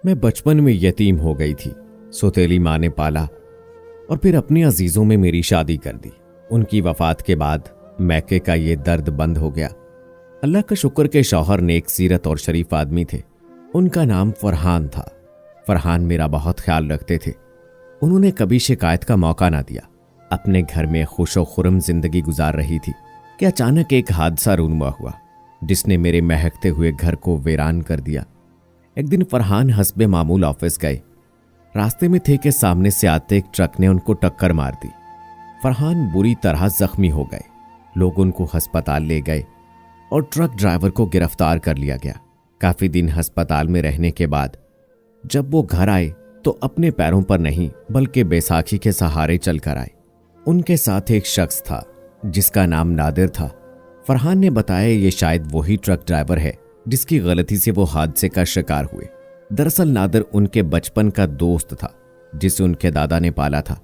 मैं बचपन में यतीम हो गई थी। सौतेली माँ ने पाला और फिर अपने अजीजों में मेरी शादी कर दी। उनकी वफात के बाद मैके का ये दर्द बंद हो गया। अल्लाह का शुक्र के शौहर नेक सीरत और शरीफ आदमी थे। उनका नाम फरहान था। फरहान मेरा बहुत ख्याल रखते थे। उन्होंने कभी शिकायत का मौका ना दिया। अपने घर में खुशो खुरम जिंदगी गुजार रही थी कि अचानक एक हादसा रूनुमा हुआ जिसने मेरे महकते हुए घर को वीरान कर दिया। एक दिन फरहान हस्बे मामूल ऑफिस गए। रास्ते में थे कि सामने से आते एक ट्रक ने उनको टक्कर मार दी। फरहान बुरी तरह जख्मी हो गए। लोग उनको अस्पताल ले गए और ट्रक ड्राइवर को गिरफ्तार कर लिया गया। काफी दिन अस्पताल में रहने के बाद जब वो घर आए तो अपने पैरों पर नहीं बल्कि बैसाखी के सहारे चलकर आए। उनके साथ एक शख्स था जिसका नाम नादिर था। फरहान ने बताया ये शायद वही ट्रक ड्राइवर है जिसकी गलती से वो हादसे का शिकार हुए। दरअसल नादिर उनके बचपन का दोस्त था जिसे उनके दादा ने पाला था।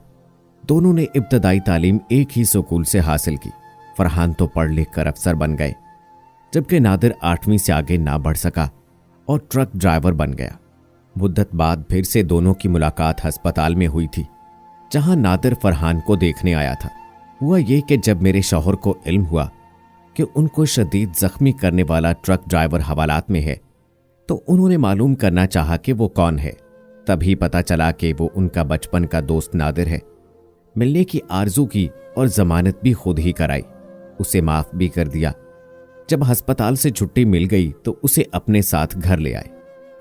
दोनों ने इब्तदाई तालीम एक ही स्कूल से हासिल की। फरहान तो पढ़ लिख कर अफसर बन गए जबकि नादिर 8वीं से आगे ना बढ़ सका और ट्रक ड्राइवर बन गया। मुद्दत बाद फिर से दोनों की मुलाकात अस्पताल में हुई थी जहां नादिर फरहान को देखने आया था। हुआ ये कि जब मेरे शौहर को इल्म हुआ कि उनको शदीद जख्मी करने वाला ट्रक ड्राइवर हवालात में है तो उन्होंने मालूम करना चाहा कि वो कौन है। तभी पता चला कि वो उनका बचपन का दोस्त नादिर है। मिलने की आरजू की और जमानत भी खुद ही कराई। उसे माफ भी कर दिया। जब अस्पताल से छुट्टी मिल गई तो उसे अपने साथ घर ले आए।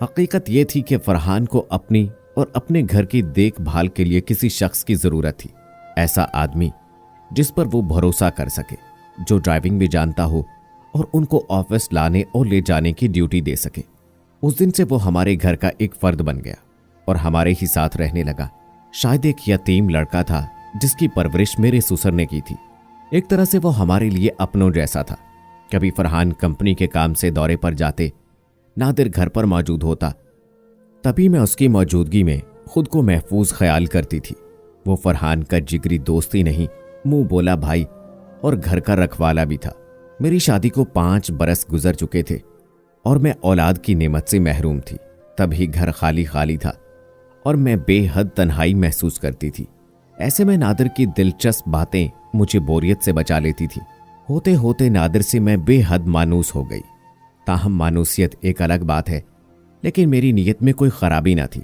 हकीकत यह थी कि फरहान को अपनी और अपने घर की देखभाल के लिए किसी शख्स की जरूरत थी। ऐसा आदमी जिस पर वो भरोसा कर सके, जो ड्राइविंग भी जानता हो और उनको ऑफिस लाने और ले जाने की ड्यूटी दे सके। उस दिन से वो हमारे घर का एक फर्द बन गया और हमारे ही साथ रहने लगा। शायद एक यतीम लड़का था जिसकी परवरिश मेरे ससुर ने की थी। एक तरह से वो हमारे लिए अपनों जैसा था। कभी फरहान कंपनी के काम से दौरे पर जाते, नादिर घर पर मौजूद होता, तभी मैं उसकी मौजूदगी में खुद को महफूज ख्याल करती थी। वो फरहान का जिगरी दोस्त ही नहीं, मुंह बोला भाई और घर का रखवाला भी था। मेरी शादी को 5 बरस गुजर चुके थे और मैं औलाद की नेमत से महरूम थी। तभी घर खाली खाली था और मैं बेहद तन्हाई महसूस करती थी। ऐसे में नादिर की दिलचस्प बातें मुझे बोरियत से बचा लेती थी। होते होते नादिर से मैं बेहद मानूस हो गई। ताहम मानूसियत एक अलग बात है, लेकिन मेरी नीयत में कोई खराबी ना थी।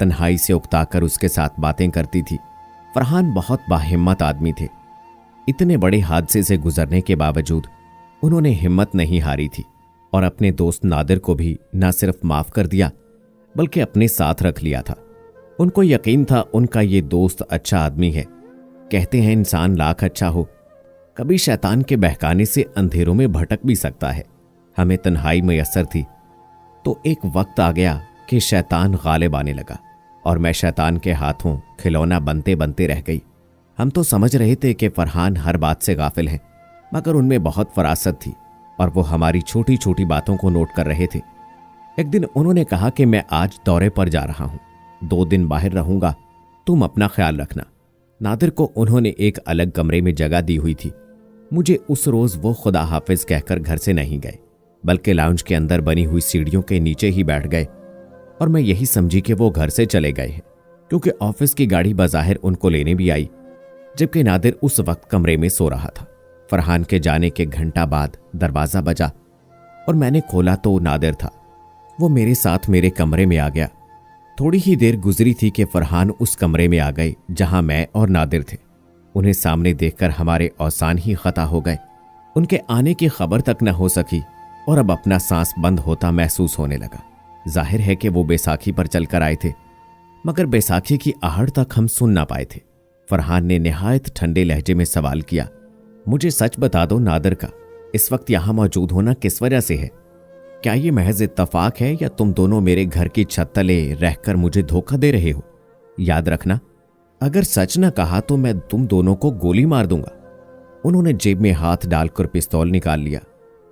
तन्हाई से उकताकर उसके साथ बातें करती थी। फरहान बहुत बाहिम्मत आदमी थे। इतने बड़े हादसे से गुजरने के बावजूद उन्होंने हिम्मत नहीं हारी थी और अपने दोस्त नादिर को भी न सिर्फ माफ कर दिया बल्कि अपने साथ रख लिया था। उनको यकीन था उनका ये दोस्त अच्छा आदमी है। कहते हैं इंसान लाख अच्छा हो, कभी शैतान के बहकाने से अंधेरों में भटक भी सकता है। हमें तन्हाई मयस्सर थी तो एक वक्त आ गया कि शैतान गालिब आने लगा और मैं शैतान के हाथों खिलौना बनते बनते रह गई। हम तो समझ रहे थे कि फरहान हर बात से गाफिल हैं, मगर उनमें बहुत फरासत थी और वो हमारी छोटी छोटी बातों को नोट कर रहे थे। एक दिन उन्होंने कहा कि मैं आज दौरे पर जा रहा हूं, 2 दिन बाहर रहूंगा, तुम अपना ख्याल रखना। नादिर को उन्होंने एक अलग कमरे में जगह दी हुई थी। मुझे उस रोज वो खुदा हाफिज कहकर घर से नहीं गए बल्कि लाउंज के अंदर बनी हुई सीढ़ियों के नीचे ही बैठ गए और मैं यही समझी कि वो घर से चले गए हैं, क्योंकि ऑफिस की गाड़ी बज़ाहिर उनको लेने भी आई, जबकि नादिर उस वक्त कमरे में सो रहा था। फरहान के जाने के घंटा बाद दरवाजा बजा और मैंने खोला तो नादिर था। वो मेरे साथ मेरे कमरे में आ गया। थोड़ी ही देर गुजरी थी कि फरहान उस कमरे में आ गए जहां मैं और नादिर थे। उन्हें सामने देखकर हमारे औसान ही खता हो गए। उनके आने की खबर तक न हो सकी और अब अपना सांस बंद होता महसूस होने लगा। जाहिर है कि वो बैसाखी पर चलकर आए थे, मगर बैसाखी की आहट तक हम सुन ना पाए थे। फरहान ने निहायत ठंडे लहजे में सवाल किया, मुझे सच बता दो नादिर का इस वक्त यहां मौजूद होना किस वजह से है? क्या ये महज इत्तफाक है या तुम दोनों मेरे घर की छत तले रहकर मुझे धोखा दे रहे हो? याद रखना, अगर सच न कहा तो मैं तुम दोनों को गोली मार दूंगा। उन्होंने जेब में हाथ डालकर पिस्तौल निकाल लिया।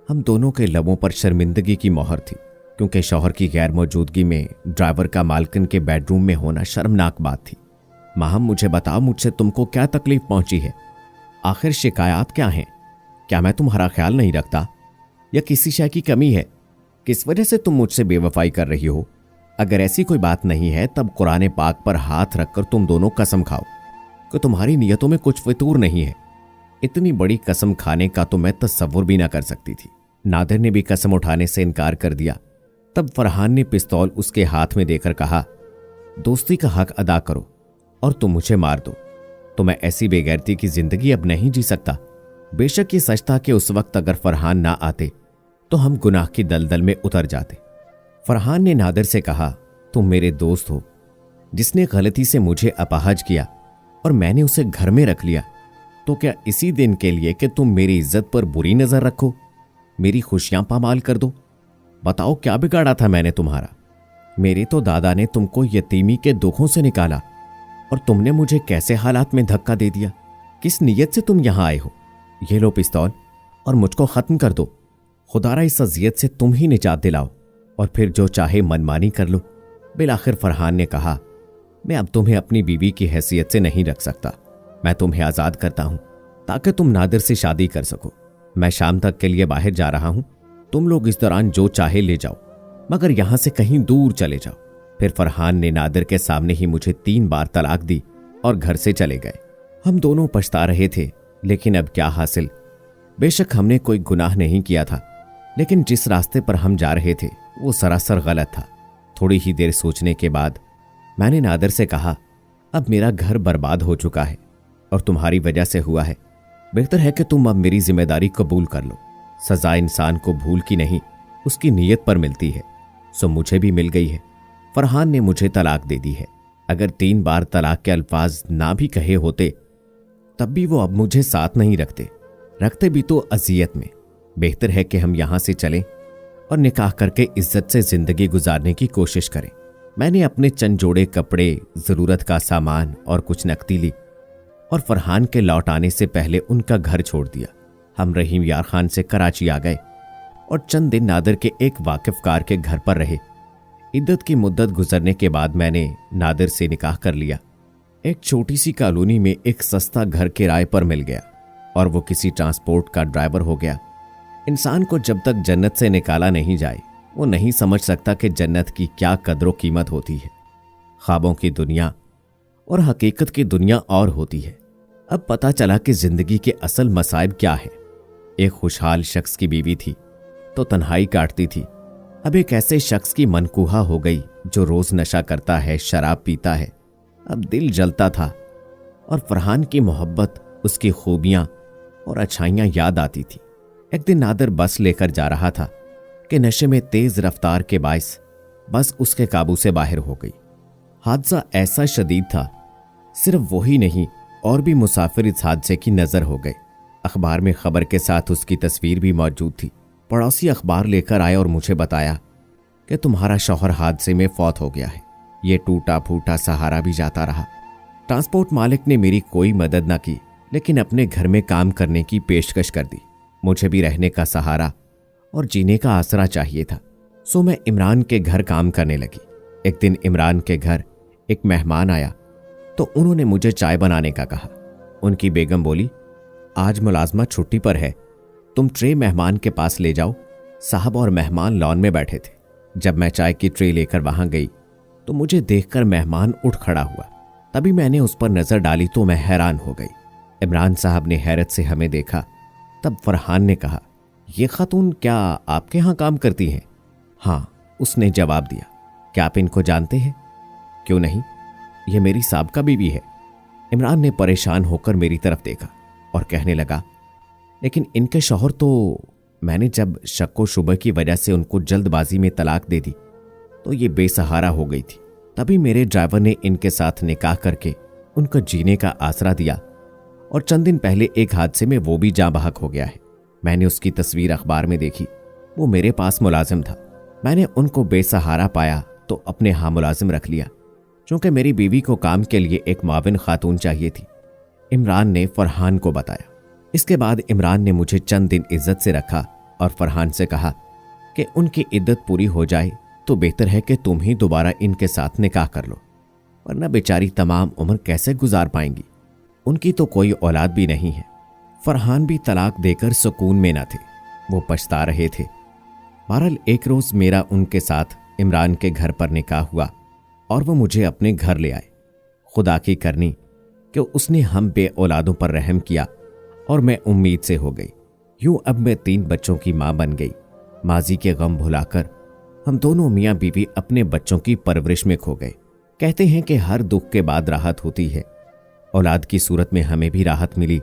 हम दोनों के लबों पर शर्मिंदगी की मोहर थी, क्योंकि शौहर की गैर मौजूदगी में ड्राइवर का मालकिन के बेडरूम में होना शर्मनाक बात थी। माहम, मुझे बताओ, मुझसे तुमको क्या तकलीफ पहुंची है? आखिर शिकायत क्या है? क्या मैं तुम्हारा ख्याल नहीं रखता या किसी शय की कमी है? किस वजह से तुम मुझसे बेवफाई कर रही हो? अगर ऐसी कोई बात नहीं है तब कुरान पाक पर हाथ रखकर तुम दोनों कसम खाओ कि तुम्हारी नियतों में कुछ फितूर नहीं है। इतनी बड़ी कसम खाने का तो मैं तसव्वुर भी ना कर सकती थी। नादिर ने भी कसम उठाने से इनकार कर दिया। तब फरहान ने पिस्तौल उसके हाथ में देकर कहा, दोस्ती का हक अदा करो और तुम मुझे मार दो, तो मैं ऐसी बेगैरती की जिंदगी अब नहीं जी सकता। बेशक ये सच था कि उस वक्त अगर फरहान ना आते तो हम गुनाह की दलदल में उतर जाते। फरहान ने नादिर से कहा, तुम मेरे दोस्त हो जिसने गलती से मुझे अपाहज किया और मैंने उसे घर में रख लिया, तो क्या इसी दिन के लिए कि तुम मेरी इज्जत पर बुरी नजर रखो, मेरी खुशियां पामाल कर दो? बताओ क्या बिगाड़ा था मैंने तुम्हारा? मेरे तो दादा ने तुमको यतीमी के दुखों से निकाला और तुमने मुझे कैसे हालात में धक्का दे दिया। किस नीयत से तुम यहां आए हो? ये लो पिस्तौल और मुझको खत्म कर दो। खुदारा इस अजियत से तुम ही निजात दिलाओ और फिर जो चाहे मनमानी कर लो। बिलाखिर फरहान ने कहा, मैं अब तुम्हें अपनी बीवी की हैसियत से नहीं रख सकता। मैं तुम्हें आज़ाद करता हूं ताकि तुम नादिर से शादी कर सको। मैं शाम तक के लिए बाहर जा रहा हूं, तुम लोग इस दौरान जो चाहे ले जाओ, मगर यहां से कहीं दूर चले जाओ। फिर फरहान ने नादिर के सामने ही मुझे 3 बार तलाक दी और घर से चले गए। हम दोनों पछता रहे थे, लेकिन अब क्या हासिल। बेशक हमने कोई गुनाह नहीं किया था, लेकिन जिस रास्ते पर हम जा रहे थे वो सरासर गलत था। थोड़ी ही देर सोचने के बाद मैंने नादिर से कहा, अब मेरा घर बर्बाद हो चुका है और तुम्हारी वजह से हुआ है। बेहतर है कि तुम अब मेरी जिम्मेदारी कबूल कर लो। सजा इंसान को भूल की नहीं उसकी नीयत पर मिलती है, सो मुझे भी मिल गई है। फरहान ने मुझे तलाक दे दी है। अगर 3 बार तलाक के अल्फाज ना भी कहे होते तब भी वो अब मुझे साथ नहीं रखते भी तो अजियत में। बेहतर है कि हम यहां से चलें और निकाह करके इज्जत से जिंदगी गुजारने की कोशिश करें। मैंने अपने चंद जोड़े कपड़े, जरूरत का सामान और कुछ नकदी ली और फरहान के लौट आने से पहले उनका घर छोड़ दिया। हम रहीम यार खान से कराची आ गए और चंद दिन नादिर के एक वाकिफकार के घर पर रहे। इद्दत की मुद्दत गुजरने के बाद मैंने नादिर से निकाह कर लिया। एक छोटी सी कॉलोनी में एक सस्ता घर किराए पर मिल गया और वो किसी ट्रांसपोर्ट का ड्राइवर हो गया। इंसान को जब तक जन्नत से निकाला नहीं जाए वो नहीं समझ सकता कि जन्नत की क्या कदर कीमत होती है। ख्वाबों की दुनिया और हकीकत की दुनिया और होती है। अब पता चला कि जिंदगी के असल मसाइब क्या है। एक खुशहाल शख्स की बीवी थी तो तन्हाई काटती थी। अब एक ऐसे शख्स की मनकूहा हो गई जो रोज नशा करता है, शराब पीता है। अब दिल जलता था और फरहान की मोहब्बत, उसकी खूबियां और अच्छाइयां याद आती थी। एक दिन नादिर बस लेकर जा रहा था कि नशे में तेज रफ्तार के बायस बस उसके काबू से बाहर हो गई। हादसा ऐसा शदीद था, सिर्फ वही नहीं और भी मुसाफिर इस हादसे की नजर हो गए। अखबार में खबर के साथ उसकी तस्वीर भी मौजूद थी। पड़ोसी अखबार लेकर आए और मुझे बताया कि तुम्हारा शौहर हादसे में फौत हो गया है। ये टूटा फूटा सहारा भी जाता रहा। ट्रांसपोर्ट मालिक ने मेरी कोई मदद न की, लेकिन अपने घर में काम करने की पेशकश कर दी। मुझे भी रहने का सहारा और जीने का आसरा चाहिए था, सो मैं इमरान के घर काम करने लगी। एक दिन इमरान के घर एक मेहमान आया तो उन्होंने मुझे चाय बनाने का कहा। उनकी बेगम बोली, आज मुलाजमा छुट्टी पर है, तुम ट्रे मेहमान के पास ले जाओ। साहब और मेहमान लॉन में बैठे थे। जब मैं चाय की ट्रे लेकर वहां गई तो मुझे देखकर मेहमान उठ खड़ा हुआ। तभी मैंने उस पर नजर डाली तो मैं हैरान हो गई। इमरान साहब ने हैरत से हमें देखा। तब फरहान ने कहा, ये खातून क्या आपके यहाँ काम करती हैं? हाँ, उसने जवाब दिया। क्या आप इनको जानते हैं? क्यों नहीं, ये मेरी साबका बीवी है। इमरान ने परेशान होकर मेरी तरफ देखा और कहने लगा, लेकिन इनके शौहर तो, मैंने जब शक व शुबह की वजह से उनको जल्दबाजी में तलाक दे दी तो ये बेसहारा हो गई थी। तभी मेरे ड्राइवर ने इनके साथ निकाह करके उनको जीने का आसरा दिया और चंद दिन पहले एक हादसे में वो भी जाँ बहक हो गया है। मैंने उसकी तस्वीर अखबार में देखी, वो मेरे पास मुलाजिम था। मैंने उनको बेसहारा पाया तो अपने यहाँ मुलाजिम रख लिया, क्योंकि मेरी बीवी को काम के लिए एक माविन खातून चाहिए थी। इमरान ने फरहान को बताया। इसके बाद इमरान ने मुझे चंद दिन इज्जत से रखा और फरहान से कहा कि उनकी इद्दत पूरी हो जाए तो बेहतर है कि तुम ही दोबारा इनके साथ निकाह कर लो, वरना बेचारी तमाम उम्र कैसे गुजार पाएंगी। उनकी तो कोई औलाद भी नहीं है। फरहान भी तलाक देकर सुकून में न थे, वो पछता रहे थे। बहरहाल एक रोज मेरा उनके साथ इमरान के घर पर निकाह हुआ और वो मुझे अपने घर ले आए। खुदा की करनी कि उसने हम पे औलादों पर रहम किया और मैं उम्मीद से हो गई। यूं अब मैं 3 बच्चों की मां बन गई। माजी के गम भुलाकर हम दोनों मियाँ बीवी अपने बच्चों की परवरिश में खो गए। कहते हैं कि हर दुख के बाद राहत होती है। औलाद की सूरत में हमें भी राहत मिली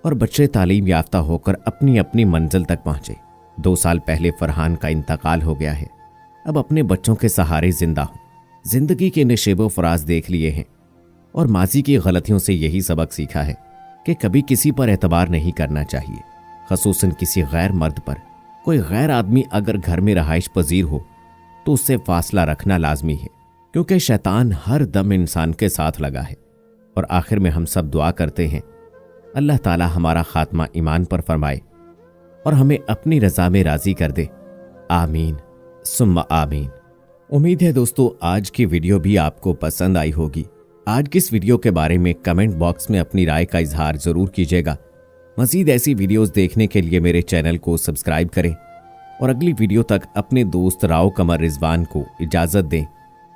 और बच्चे तालीम याफ्ता होकर अपनी अपनी मंजिल तक पहुंचे। 2 साल पहले फरहान का इंतकाल हो गया है। अब अपने बच्चों के सहारे जिंदा हूं। जिंदगी के नशेबो फराज देख लिए हैं और माजी की गलतियों से यही सबक सीखा है कि कभी किसी पर एतबार नहीं करना चाहिए, खसूसन किसी गैर मर्द पर। कोई गैर आदमी अगर घर में रहाइश पजीर हो तो उससे फासला रखना लाजमी है, क्योंकि शैतान हर दम इंसान के साथ लगा है। और आखिर में हम सब दुआ करते हैं अल्लाह ताला हमारा खात्मा ईमान पर फरमाए और हमें अपनी रजा में राजी कर दे। आमीन सुम्मा आमीन। उम्मीद है दोस्तों आज की वीडियो भी आपको पसंद आई होगी। आज की इस वीडियो के बारे में कमेंट बॉक्स में अपनी राय का इजहार जरूर कीजिएगा। मजीद ऐसी वीडियोस देखने के लिए मेरे चैनल को सब्सक्राइब करें और अगली वीडियो तक अपने दोस्त राव कमर रिजवान को इजाजत दें।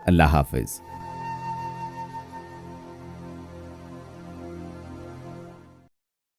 अल्लाह हाफिज।